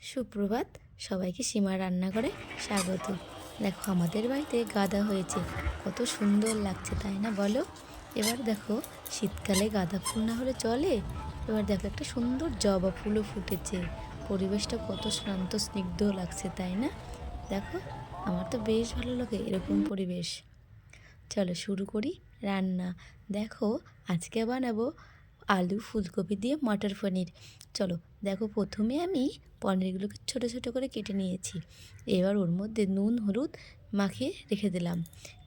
সুপ্রভাত, সবাইকে সীমার রান্নাঘরে স্বাগত। দেখো আমাদের বাড়িতে গাঁদা হয়েছে, কত সুন্দর লাগছে তাই না বলো? এবার দেখো শীতকালে গাঁদা ফুল না হলে চলে। এবার দেখো একটা সুন্দর জবা ফুলও ফুটেছে, পরিবেশটা কত শান্ত স্নিগ্ধ লাগছে তাই না? দেখো আমার তো বেশ ভালো লাগে এরকম পরিবেশ। চলো শুরু করি রান্না। দেখো আজকে বানাবো আলু ফুলকপি দিয়ে মটর পনির। চলো দেখো, প্রথমে আমি পনিরগুলোকে ছোট ছোট করে কেটে নিয়েছি। এবার ওর মধ্যে নুন হলুদ মাখিয়ে রেখে দিলাম।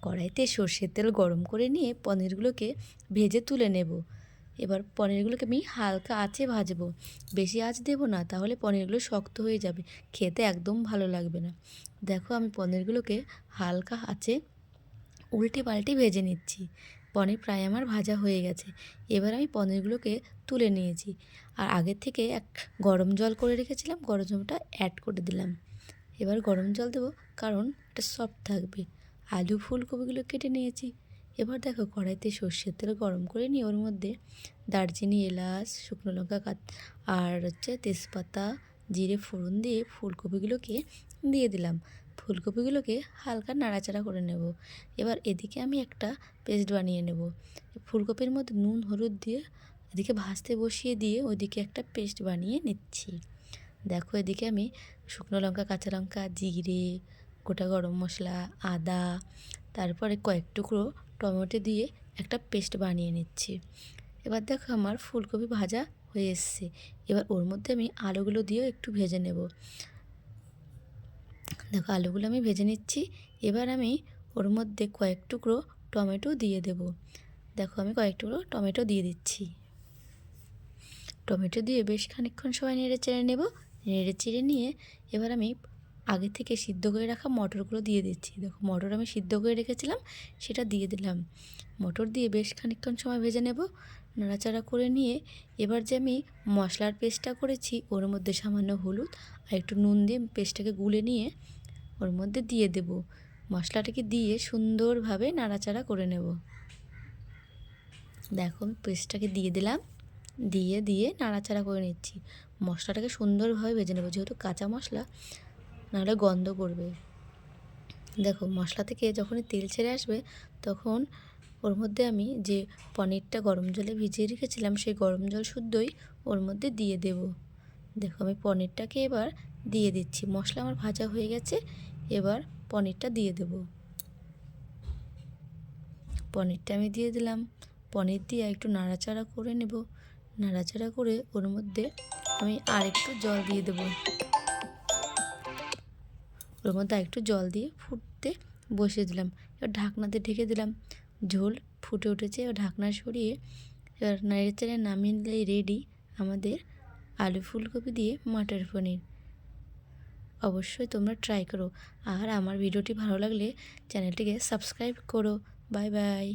কড়াইতে সর্ষের তেল গরম করে নিয়ে পনিরগুলোকে ভেজে তুলে নেব। এবার পনিরগুলোকে আমি হালকা আঁচে ভাজবো, বেশি আঁচ দেবো না, তাহলে পনিরগুলো শক্ত হয়ে যাবে, খেতে একদম ভালো লাগবে না। দেখো আমি পনিরগুলোকে হালকা আঁচে উল্টে পাল্টে ভেজে নিচ্ছি। পনির প্রায় আমার ভাজা হয়ে গেছে। এবার আমি পনিরগুলোকে তুলে নিয়েছি, আর আগের থেকে গরম জল করে রেখেছিলাম, গরম জলটা অ্যাড করে দিলাম। এবার গরম জল দেবো, কারণ এটা সফট থাকবে। আলু ফুলকপিগুলো কেটে নিয়েছি। এবার দেখো কড়াইতে সর্ষের তেল গরম করে নিয়ে ওর মধ্যে দারচিনি, এলাচ, শুকনো লঙ্কা আর তেজপাতা, জিরে ফোড়ন দিয়ে ফুলকপিগুলোকে দিয়ে দিলাম। ফুলকপিগুলোকে হালকা নাড়াচাড়া করে নেব। এবার এদিকে আমি একটা পেস্ট বানিয়ে নেব। ফুলকপির মধ্যে নুন হলুদ দিয়ে এদিকে ভাজতে বসিয়ে দিয়ে ওইদিকে একটা পেস্ট বানিয়ে নিচ্ছি। দেখো এদিকে আমি শুকনো লঙ্কা, কাঁচা লঙ্কা, জিরে, গোটা গরম মশলা, আদা, তারপরে কয়েক টুকরো টমেটো দিয়ে একটা পেস্ট বানিয়ে নিচ্ছি। এবার দেখো আমার ফুলকপি ভাজা হয়ে এসছে। এবার ওর মধ্যে আমি আলুগুলো দিয়েও একটু ভেজে নেব। দেখো আলুগুলো আমি ভেজে নিচ্ছি। এবার আমি ওর মধ্যে কয়েক টুকরো টমেটো দিয়ে দেব। দেখো আমি কয়েক টুকরো টমেটো দিয়ে দিচ্ছি। টমেটো দিয়ে বেশ খানিকক্ষণ সময় নেড়ে চেড়ে নেব। নেড়ে চেড়ে নিয়ে এবার আমি আগে থেকে সিদ্ধ করে রাখা মটরগুলো দিয়ে দিচ্ছি। দেখো মটর আমি সিদ্ধ করে রেখেছিলাম, সেটা দিয়ে দিলাম। মটর দিয়ে বেশ খানিকক্ষণ সময় ভেজে নেব, নাড়াচাড়া করে নিয়ে এবার যে আমি মশলার পেস্টটা করেছি ওর মধ্যে সামান্য হলুদ আর একটু নুন দিয়ে পেস্টটাকে গুলে নিয়ে ওর মধ্যে দিয়ে দেব। মশলাটাকে দিয়ে সুন্দরভাবে নাড়াচাড়া করে নেব। দেখো আমি পেস্টটাকে দিয়ে দিলাম, দিয়ে নাড়াচাড়া করে নিচ্ছি। মশলাটাকে সুন্দরভাবে ভেজে নেব, যেহেতু কাঁচা মশলা, নাহলে গন্ধ করবে। দেখো মশলা থেকে যখনই তেল ছেড়ে আসবে তখন ওর মধ্যে আমি যে পনিরটা গরম জলে ভিজিয়ে রেখেছিলাম সেই গরম জল শুদ্ধই ওর মধ্যে দিয়ে দেব। দেখো আমি পনিরটাকে এবার দিয়ে দিচ্ছি। মশলা আমার ভাজা হয়ে গেছে, এবার পনিরটা দিয়ে দেব। পনিরটা আমি দিয়ে দিলাম। পনির দিয়ে একটু নাড়াচাড়া করে নেব। নাড়াচাড়া করে ওর মধ্যে আমি আরেকটু জল দিয়ে দেব। ওর মধ্যে আরেকটু জল দিয়ে ফুটতে বসিয়ে দিলাম। এবার ঢাকনাতে ঢেকে দিলাম। ঝোল ফুটে উঠেছে, এবার ঢাকনা সরিয়ে এবার নেড়েচেড়ে নামিয়ে নিলেই রেডি আমাদের আলু ফুলকপি দিয়ে মটর পনির। অবশ্যই তোমরা ট্রাই করো, আর আমার ভিডিওটি ভালো লাগলে চ্যানেলটিকে সাবস্ক্রাইব করো। Bye bye.